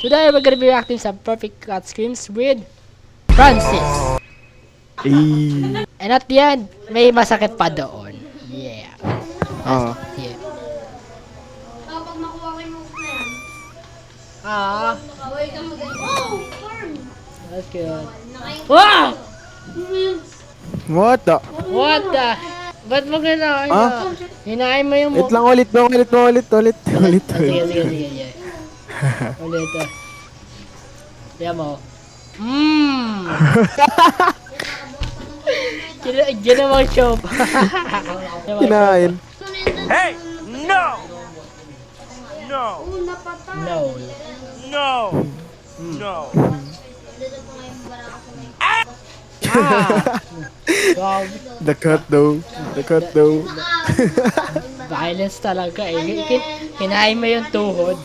Today we're gonna be reacting sa Perfect Cut Screams with Francis. And at the end, may masakit pa doon. Yeah. Yeah. Kapag makuha ko yung hook na yan. Boy ka magaling. Oh! Farm! That's good. Wow! What the? What the? Ba't mo gano'n? Hinahin mo yung Wait lang ulit. Sige. Ulit. Diyan mo. Ginawang show pa. Kinain. Hey! No! No! No. No! No! Wow. The cut though. Violence talaga eh. Hinahin mo yung tuhod.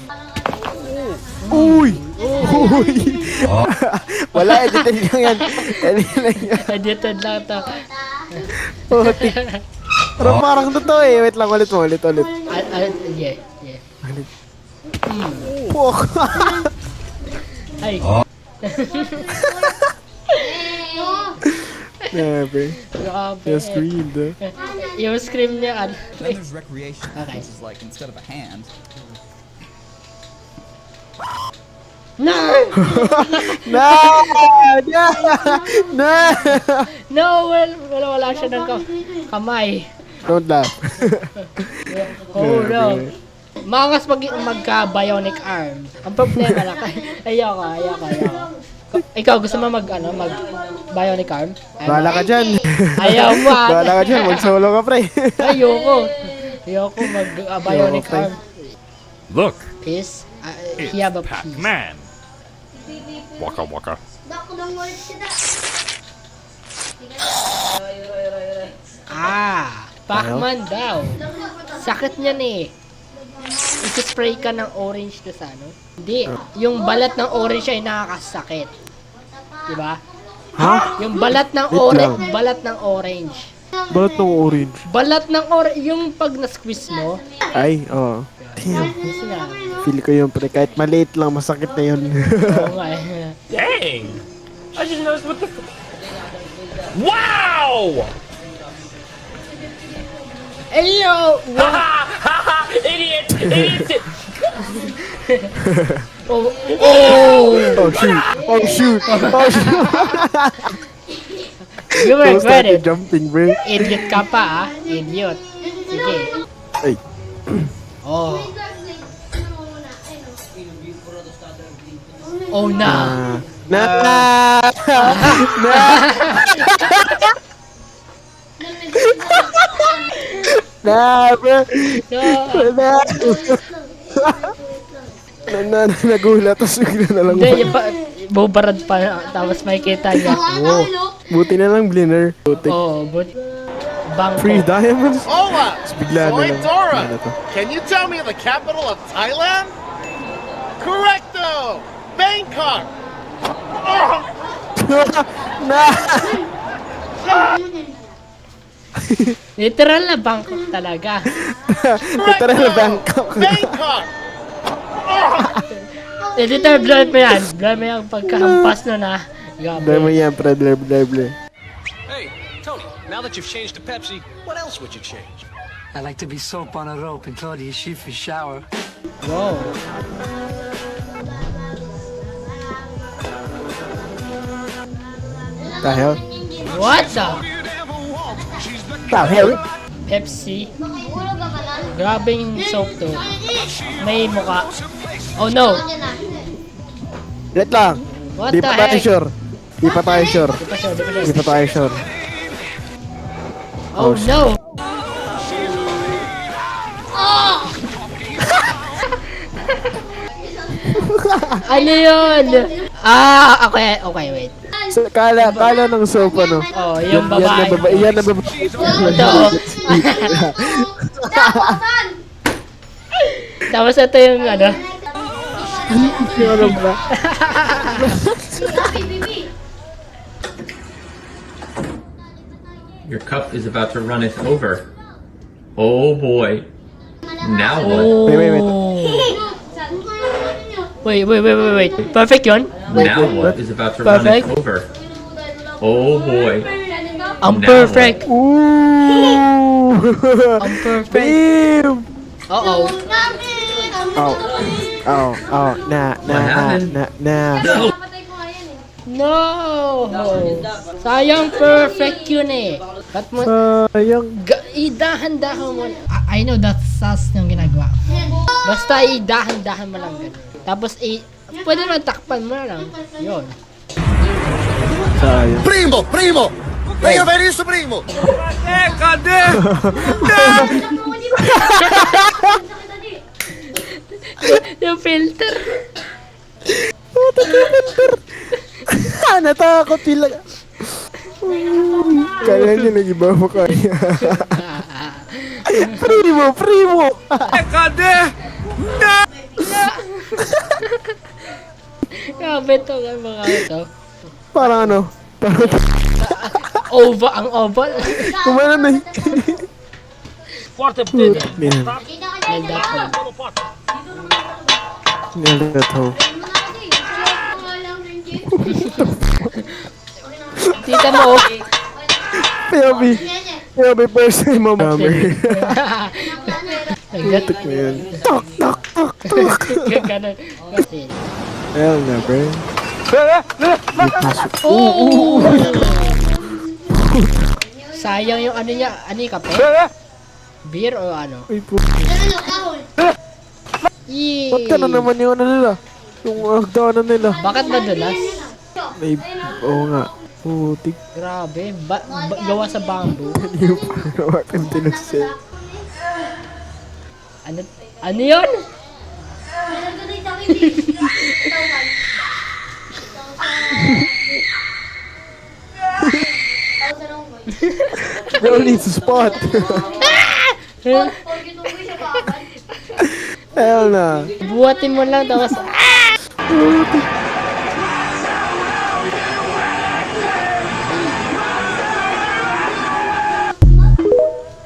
Uy! Wala, edited lang yan. Edited lang to. Pero parang totoo eh. Wait lang, ulit. Yeah. Fuck. Ay. Grabe. Grabe. Yung screen though. Yung scream niya. Then there's recreation. Okay. This is like instead of a hand. No! No! Wala siya ng kamay. Don't laugh. Oh no. Mangas magka-bionic arm. Ang problema lang. Ayoko. Ikaw gusto mo mag bionic arm? Bahala ka dyan. Ayaw mo. Bahala ka dyan. Mag-solo ka pre. Ayoko mag bionic arm. Look! Peace. It's He have a Pac-Man! Waka waka. Dako lang ulit siya. Pac-Man daw. Sakit niyan eh. Isi-spray ka ng orange to sa ano? Hindi. Yung balat ng orange ay nakakasakit. Diba? Ha? Yung balat ng Wait lang. balat ng orange. Balat ng orange. Balat ng orange. Yung pag na-squeeze mo. Ay, oo. Damn. Kasi na. Feel ko yun pre. Kahit maliit lang, masakit na yun. Oo nga eh. Dang! I just noticed what the Wow! Ayo! Wow! Idiot! Oh! Oh shoot! You were Don't start credit. jumping bro. Idiot ka pa Idiot. Sige. Ay. Oh. Oh na. Bro. Nagulat tapos bigla na lang. Hindi, bubarad pa tapos makikita niya. Oh. Buti na lang bliner. Buti. Oh, but bangko. Free diamonds. Hola! Tapos bigla na Soy lang. Dora! Ano to? Can you tell me the capital of Thailand? Correcto! Bangkok! Literal na Bangkok talaga. Tara na Bangkok. Bangkok! Editor, blur mo yan. Blur mo yung pagkahampas nun Blur mo yan, pre. Blur. Hey, Tony, now that you've changed to Pepsi, what else would you change? I like to be soap on a rope and Claudia she for shower. Wow. The hell? What the? The hell? Pepsi. Ulo ka ba lang? Grabing soap to. May muka. Oh no. Wait lang. What Di the pa tayo heck? sure. Di pa tayo sure. Di pa sure. Oh no. Ano yun? Okay, wait. So, kala ng soap ano. Oh, yung babae. Yan na babae. Ito. Tapos ito yung ano. Ano ba? Your cup is about to runneth over. Oh boy. Now what? Oh. Wait. Wait. Perfect yun? Now what is about to run Perfect. it over? Oh boy. Ang Now perfect. Ooh! Ang perfect. Damn! Uh-oh. Oh, na. Napatay ko nga yan eh. No! Sayang perfect yun eh. Ba't mo... Sayang. Idahan-dahan mo. I know that's sus yung ginagawa. Basta idahan-dahan mo lang ganun. Tapos pwede naman takpan mo lang. Yun. Sayang. Primo! Venga benissimo, primo! Yung filter. Natakot sila. Kaya niya nag-iba mo kaya. Primo! Grabe to mga ito. Parang ano? Ang oval. Kumana na eh. Quarter pin. Man, And that one. nailed that hoe. Tita mo. POV first time mo hammer. Nagdat. Mo yun. Tok. Ganun. Kasi. Ayun na, bro. Oh! Sayang yung ano niya. Ano yung kape? Beer o ano? Uy, po. Yee! Ba't ka na naman yung ano nila? Yung hagdanan nila. Bakit madulas? Ay, oo nga. Putik. Grabe. Gawa sa bamboo. Hindi yung panawakan tinusay. Ano yun? Bro needs a spot. Hell na. Buhatin mo lang tapos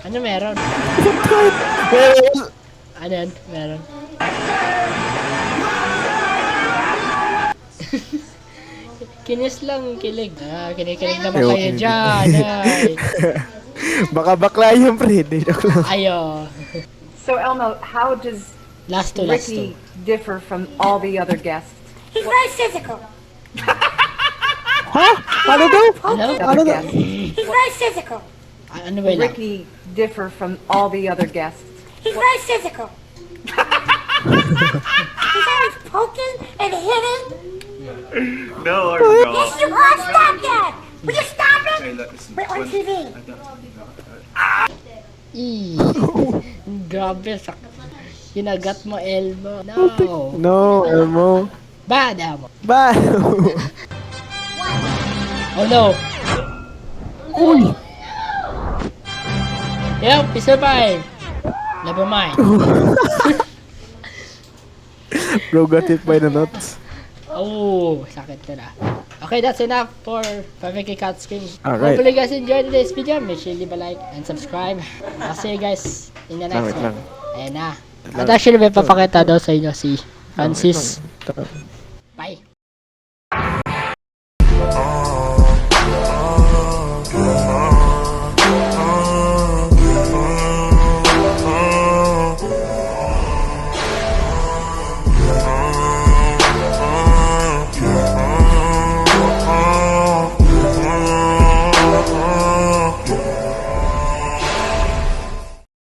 ano meron? Ano yan? Meron. Kinis lang kilig. Kinikilig naman Ay, kayo okay. dyan. Ay. Baka bakla yung pre. Joke lang. Ayo. So, Elmo, how does Last to. Ricky differ from all the other guests? He's very physical. Ha? Ano daw? Ano? Ano daw? He's very physical. Ano ba yun? Ricky differ from all the other guests? He's very physical. He's always poking and hitting. No, Yes, you are. Stop that. Will you stop it? We're on TV. Grabe sakit. Kinagat mo elbow. No. No, Elmo. Bad Elmo. Bye. Oh no. Uy! Yep, he survived. Never mind. Bro got hit by the nuts. Oh, sakit na. Okay, that's enough for 5k cut screen. Alright. Hopefully you guys enjoyed today's video. Make sure you leave a like and subscribe. I'll see you guys in the next Wait one. lang. Ayan na. At actually may papakita daw sa inyo si Francis. Bye.